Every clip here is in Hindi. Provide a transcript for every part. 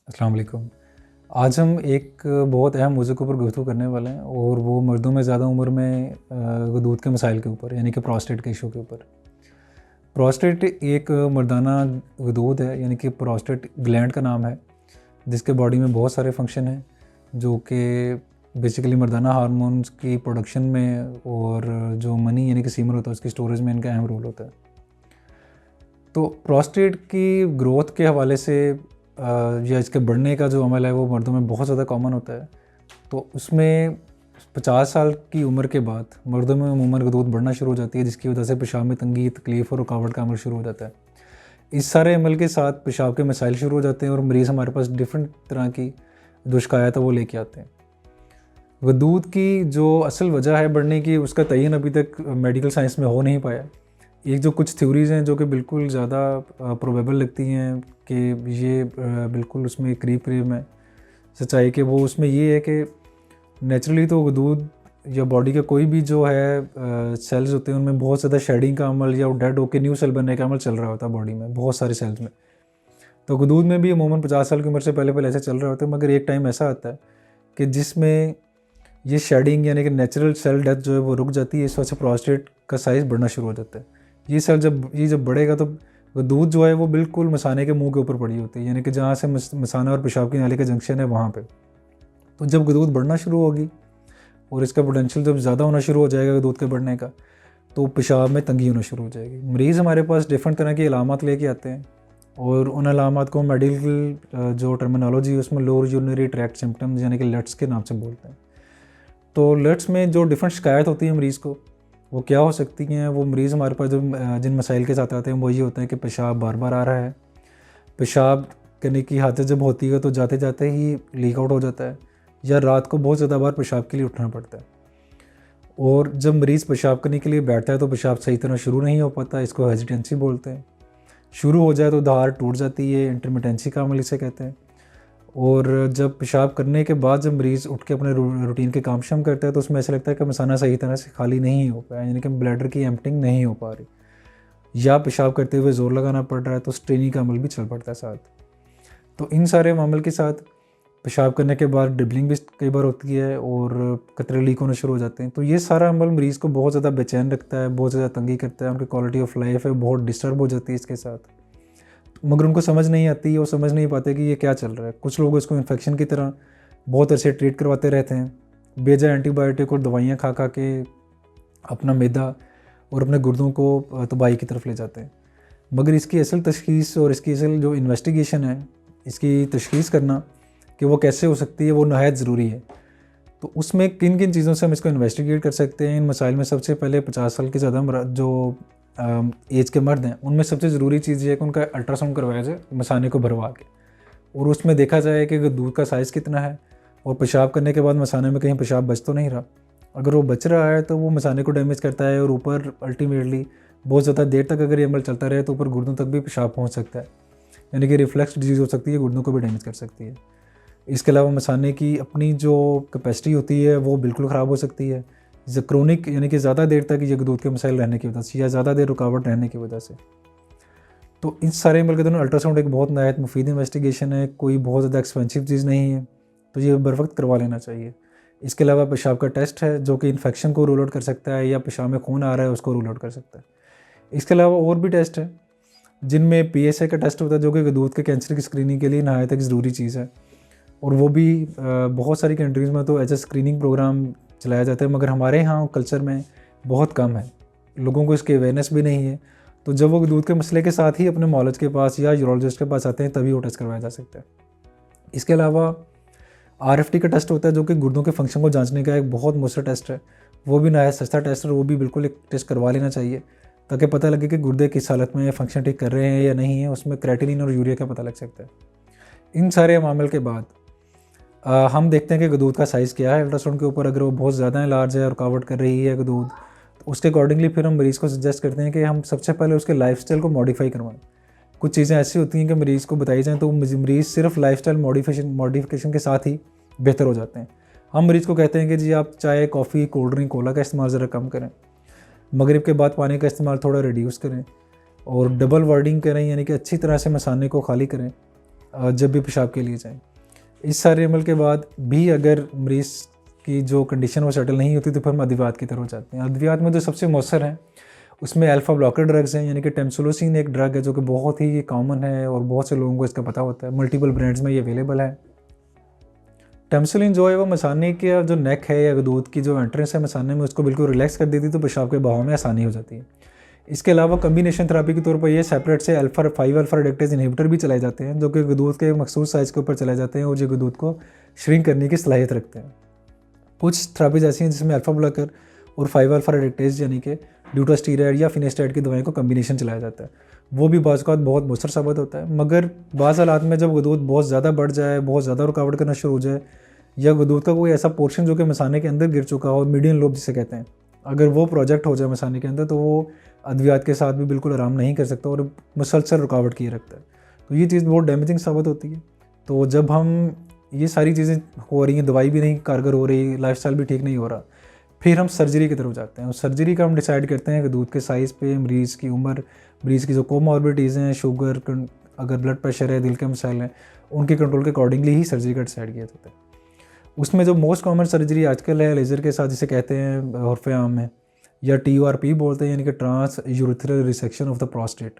अस्सलाम वालेकुम। आज हम एक बहुत अहम मौज़ू के ऊपर गुफ्तगू करने वाले हैं और वो मर्दों में ज़्यादा उम्र में दूध के मसाइल के ऊपर यानी कि प्रोस्टेट के इशू के ऊपर। प्रोस्टेट एक मर्दाना गदूद है यानी कि प्रोस्टेट ग्लैंड का नाम है, जिसके बॉडी में बहुत सारे फंक्शन हैं जो कि बेसिकली मर्दाना हार्मोन्स की प्रोडक्शन में और जो मनी यानी कि सीमन होता है उसकी स्टोरेज में इनका अहम रोल होता है। तो प्रोस्टेट की ग्रोथ के हवाले से या इसके बढ़ने का जो अमल है वो मर्दों में बहुत ज़्यादा कॉमन होता है। तो उसमें 50 साल की उम्र के बाद मर्दों में अमूमन गदूद बढ़ना शुरू हो जाती है, जिसकी वजह से पेशाब में तंगी, तकलीफ़ और रुकावट का अमल शुरू हो जाता है। इस सारे अमल के साथ पेशाब के मसाइल शुरू हो जाते हैं और मरीज़ हमारे पास डिफरेंट तरह की जो शिकायत है वो लेके आते हैं। गदूद की जो असल वजह है बढ़ने की, उसका तयन अभी तक मेडिकल साइंस में हो नहीं पाया। एक जो कुछ थ्योरीज़ हैं जो कि बिल्कुल ज़्यादा प्रोबेबल लगती हैं कि ये बिल्कुल उसमें करीब में सच्चाई के, वो उसमें ये है कि नेचुरली तो गदूद या बॉडी का कोई भी जो है सेल्स होते हैं उनमें बहुत ज़्यादा शेडिंग का अमल या डेड होकर न्यू सेल बनने का अमल चल रहा होता है बॉडी में, बहुत सारे सेल्स में। तो गदूद में भी अमूमन 50 साल की उम्र से पहले ऐसे चल रहा होता है, मगर एक टाइम ऐसा आता है कि जिसमें ये शेडिंग यानी कि नेचुरल सेल डेथ जो है वो रुक जाती है। इस वजह से प्रोस्टेट का साइज़ बढ़ना शुरू हो जाता है। ये सेल जब बढ़ेगा तो दूध जो है वो बिल्कुल मसाने के मुंह के ऊपर पड़ी होती है, यानी कि जहाँ से मसाना और पेशाब की नाली का जंक्शन है वहाँ पे। तो जब दूध बढ़ना शुरू होगी और इसका पोटेंशियल जब ज़्यादा होना शुरू हो जाएगा दूध के बढ़ने का, तो पेशाब में तंगी होना शुरू हो जाएगी। मरीज़ हमारे पास डिफरेंट तरह की अलामत लेके आते हैं और उन अलामत को मेडिकल जो टर्मिनोलॉजी है उसमें लोअर यूरिनरी ट्रैक्ट सिम्पटम्स यानी कि लट्स के नाम से बोलते हैं। तो लट्स में जो डिफरेंट शिकायत होती है मरीज़ को, वो क्या हो सकती हैं। वो मरीज़ हमारे पास जो जिन मसाइल के साथ आते हैं वो ये होते हैं कि पेशाब बार बार आ रहा है, पेशाब करने की हालत जब होती है तो जाते जाते ही लीक आउट हो जाता है, या रात को बहुत ज़्यादा बार पेशाब के लिए उठना पड़ता है। और जब मरीज़ पेशाब करने के लिए बैठता है तो पेशाब सही तरह शुरू नहीं हो पाता, इसको हेजिटेंसी बोलते हैं। शुरू हो जाए तो धार टूट जाती है, इंटरमिटेंसी का अमल इसे कहते हैं। और जब पेशाब करने के बाद जब मरीज़ उठ के अपने रूटीन के काम शाम करता है तो उसमें ऐसा लगता है कि मसाना सही तरह से खाली नहीं हो पाया, यानी कि ब्लैडर की एम्पटिंग नहीं हो पा रही, या पेशाब करते हुए ज़ोर लगाना पड़ रहा है, तो स्ट्रेनिंग का अमल भी चल पड़ता है साथ। तो इन सारे मामले के साथ पेशाब करने के बाद ड्रिबलिंग भी कई बार होती है और कतरे लीक होने शुरू हो जाते हैं। तो ये सारा अमल मरीज़ को बहुत ज़्यादा बेचैन रखता है, बहुत ज़्यादा तंगी करता है, उनकी क्वालिटी ऑफ लाइफ है बहुत डिस्टर्ब हो जाती है इसके साथ। मगर उनको समझ नहीं आती, वो समझ नहीं पाते कि ये क्या चल रहा है। कुछ लोग इसको इन्फेक्शन की तरह बहुत अरसे ट्रीट करवाते रहते हैं, बेजा एंटीबायोटिक और दवाइयाँ खा खा के अपना मैदा और अपने गुर्दों को तबाही की तरफ ले जाते हैं। मगर इसकी असल तशख़ीस और इसकी असल जो इन्वेस्टिगेशन है, इसकी तशख़ीस करना कि वो कैसे हो सकती है, वो नहायत ज़रूरी है। तो उसमें किन किन चीज़ों से हम इसको इन्वेस्टिगेट कर सकते हैं इन मसाइल में, सबसे पहले 50 साल के ज़्यादा जो एज के मर्द हैं उनमें सबसे ज़रूरी चीज़ ये है कि उनका अल्ट्रासाउंड करवाया जाए मसाने को भरवा के, और उसमें देखा जाए कि दूध का साइज़ कितना है और पेशाब करने के बाद मसाने में कहीं पेशाब बच तो नहीं रहा। अगर वो बच रहा है तो वो मसाने को डैमेज करता है और ऊपर अल्टीमेटली बहुत ज़्यादा देर तक अगर ये अमल चलता रहे तो ऊपर गुर्दों तक भी पेशाब पहुँच सकता है, यानी कि रिफ्लक्स डिजीज़ हो सकती है, गुर्दों को भी डैमेज कर सकती है। इसके अलावा मसाने की अपनी जो कैपेसिटी होती है वो बिल्कुल ख़राब हो सकती है, क्रोनिक यानी कि ज़्यादा देर तक ये दूध के मसाइल रहने की वजह से या ज़्यादा देर रुकावट रहने की वजह से। तो इन सारे अमल के दौरान अल्ट्रासाउंड एक बहुत नहायत मुफीद इन्वेस्टिगेशन है, कोई बहुत ज़्यादा एक्सपेंसिव चीज़ नहीं है, तो ये बर वक्त करवा लेना चाहिए। इसके अलावा पेशाब का टेस्ट है जो कि इन्फेक्शन को रूल आउट कर सकता है, या पेशाब में खून आ रहा है उसको रूल आउट कर सकता है। इसके अलावा और भी टेस्ट है जिनमें PSA का टेस्ट होता है जो कि दूध के कैंसर की स्क्रीनिंग के लिए नहायत एक ज़रूरी चीज़ है, और वो भी बहुत सारी कंट्रीज़ में तो एज ए स्क्रीनिंग प्रोग्राम चलाया जाता है, मगर हमारे यहाँ कल्चर में बहुत कम है, लोगों को इसकी अवेयरनेस भी नहीं है। तो जब वो दूध के मसले के साथ ही अपने मॉलज के पास या यूरोलॉजिस्ट के पास आते हैं तभी वो टेस्ट करवाया जा सकता है। इसके अलावा RFT का टेस्ट होता है जो कि गुर्दों के फंक्शन को जांचने का एक बहुत मुश्किल टेस्ट है, वो भी नया सस्ता टेस्ट है, वो भी बिल्कुल एक टेस्ट करवा लेना चाहिए ताकि पता लगे कि गुर्दे किस हालत में फंक्शन ठीक कर रहे हैं या नहीं है, उसमें क्रेटिनिन और यूरिया का पता लग सकता है। इन सारे मामले के बाद हम देखते हैं कि दूध का साइज़ क्या है अल्ट्रासाउंड के ऊपर। अगर वो बहुत ज़्यादा लार्ज है, रुकावट कर रही है दूध, तो उसके अकॉर्डिंगली फिर हम मरीज़ को सजेस्ट करते हैं कि हम सबसे पहले उसके लाइफस्टाइल को मॉडिफाई करवाएं। कुछ चीज़ें ऐसी होती हैं कि मरीज़ को बताई जाएँ तो मरीज़ सिर्फ लाइफस्टाइल मॉडिफिकेशन के साथ ही बेहतर हो जाते हैं। हम मरीज़ को कहते हैं कि जी आप चाय, कॉफ़ी, कोल्ड ड्रिंक, कोला का इस्तेमाल ज़रा कम करें, मगरिब के बाद पानी का इस्तेमाल थोड़ा रिड्यूस करें, और डबल वार्डिंग करें यानी कि अच्छी तरह से मसाने को खाली करें, जब भी पेशाब के लिए जाएं। इस सारे अमल के बाद भी अगर मरीज़ की जो कंडीशन वो सेटल नहीं होती तो फिर हम अद्वियात की तरफ जाते हैं। अद्वियात में जो सबसे मौसर हैं उसमें अल्फ़ा ब्लॉकर ड्रग्स हैं, यानी कि टेम्सुलोसिन एक ड्रग है जो कि बहुत ही कॉमन है और बहुत से लोगों को इसका पता होता है। मल्टीपल ब्रांड्स में ये अवेलेबल है। टेम्सुलिन जो है वो मसाने के जो नेक है या दूध की जो एंट्रेंस है मसाने में उसको बिल्कुल रिलैक्स कर देती है, तो पेशाब के बहाव में आसानी हो जाती है। इसके अलावा कम्बिनेशन थेरेपी के तौर पर ये सेपरेट से अल्फा 5 अल्फा रिडक्टेज इनहिबिटर भी चलाए जाते हैं जो कि दूध के मखसूस साइज़ के ऊपर चलाए जाते हैं और जो दूध को श्रिंक करने की सलाहियत रखते हैं। कुछ थेरेपीज ऐसी हैं जिसमें अल्फा ब्लॉकर और 5 अल्फा रिडक्टेज यानी कि ड्यूटास्टीरॉइड या फिनेस्टाइड की दवाइयों को कम्बिनेशन चलाया जाता है। वो भी बाज़ औक़ात बहुत मुअस्सर साबित होता है, मगर बाज़ हालात में जब दूध बहुत ज़्यादा बढ़ जाए, बहुत ज़्यादा रुकावट करना शुरू हो जाए या दूध का कोई ऐसा पोर्शन जो कि मसाने के अंदर गिर चुका हो, मीडियन लोब जिसे कहते हैं, अगर वो प्रोजेक्ट हो जाए मसाने के अंदर तो वो अद्वियात के साथ भी बिल्कुल आराम नहीं कर सकता और मुसलसल रुकावट किए रखता है। तो ये चीज़ बहुत डैमेजिंग साबित होती है। तो जब हम ये सारी चीज़ें हो रही हैं, दवाई भी नहीं कारगर हो रही, लाइफस्टाइल भी ठीक नहीं हो रहा, फिर हम सर्जरी की तरफ जाते हैं। और सर्जरी का हम डिसाइड करते हैं कि दूध के साइज़ पे, मरीज़ की उम्र, मरीज़ की जो कोमॉर्बिडिटीज़ हैं, शुगर, अगर ब्लड प्रेशर है, दिल के मसाइल हैं, उनके कंट्रोल के अकॉर्डिंगली ही सर्जरी का डिसाइड किया जाता है। उसमें जो मोस्ट कॉमन सर्जरी आजकल है लेज़र के साथ, जिसे कहते हैं उर्फ़ आम में, या TURP बोलते हैं, यानी कि trans urethral resection of the prostate,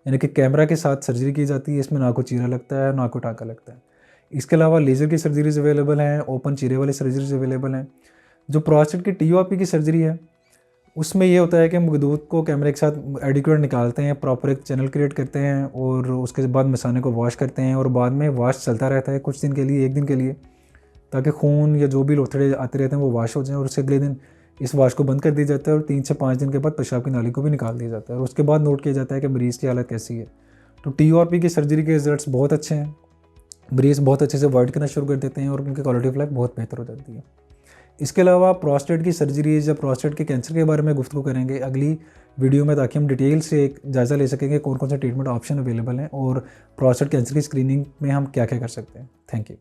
यानी कि कैमरा के साथ सर्जरी की जाती है। इसमें ना कोई चीरा लगता है ना कोई टाँका लगता है। इसके अलावा लेज़र की सर्जरीज अवेलेबल हैं, ओपन चीरे वाली सर्जरीज अवेलेबल हैं। जो प्रोस्टेट की TURP की सर्जरी है उसमें ये होता है कि हम दूध को कैमरे के साथ एडिक्वेट निकालते हैं, प्रॉपर एक चैनल क्रिएट करते हैं और उसके बाद मसाने को वॉश करते हैं और बाद में वॉश चलता रहता है कुछ दिन के लिए, 1 दिन के लिए, ताकि खून या जो भी लोथड़े आते रहते हैं वो वॉश हो जाएं और उससे अगले दिन इस वॉश को बंद कर दिया जाता है और 3 से 5 दिन के बाद पेशाब की नाली को भी निकाल दिया जाता है और उसके बाद नोट किया जाता है कि मरीज़ की हालत कैसी है। तो TURP की सर्जरी के रिजल्ट्स बहुत अच्छे हैं, मरीज़ बहुत अच्छे से अवॉइड करना शुरू कर देते हैं और उनकी क्वालिटी ऑफ लाइफ बहुत बेहतर हो जाती है। इसके अलावा प्रोस्टेट की सर्जरीज या प्रोस्टेट के कैंसर के बारे में गुफ्तगू करेंगे अगली वीडियो में, ताकि हम डिटेल से एक जायज़ा ले सकेंगे कौन कौन से ट्रीटमेंट ऑप्शन अवेलेबल हैं और प्रोस्टेट कैंसर की स्क्रीनिंग में हम क्या क्या कर सकते हैं। Thank you.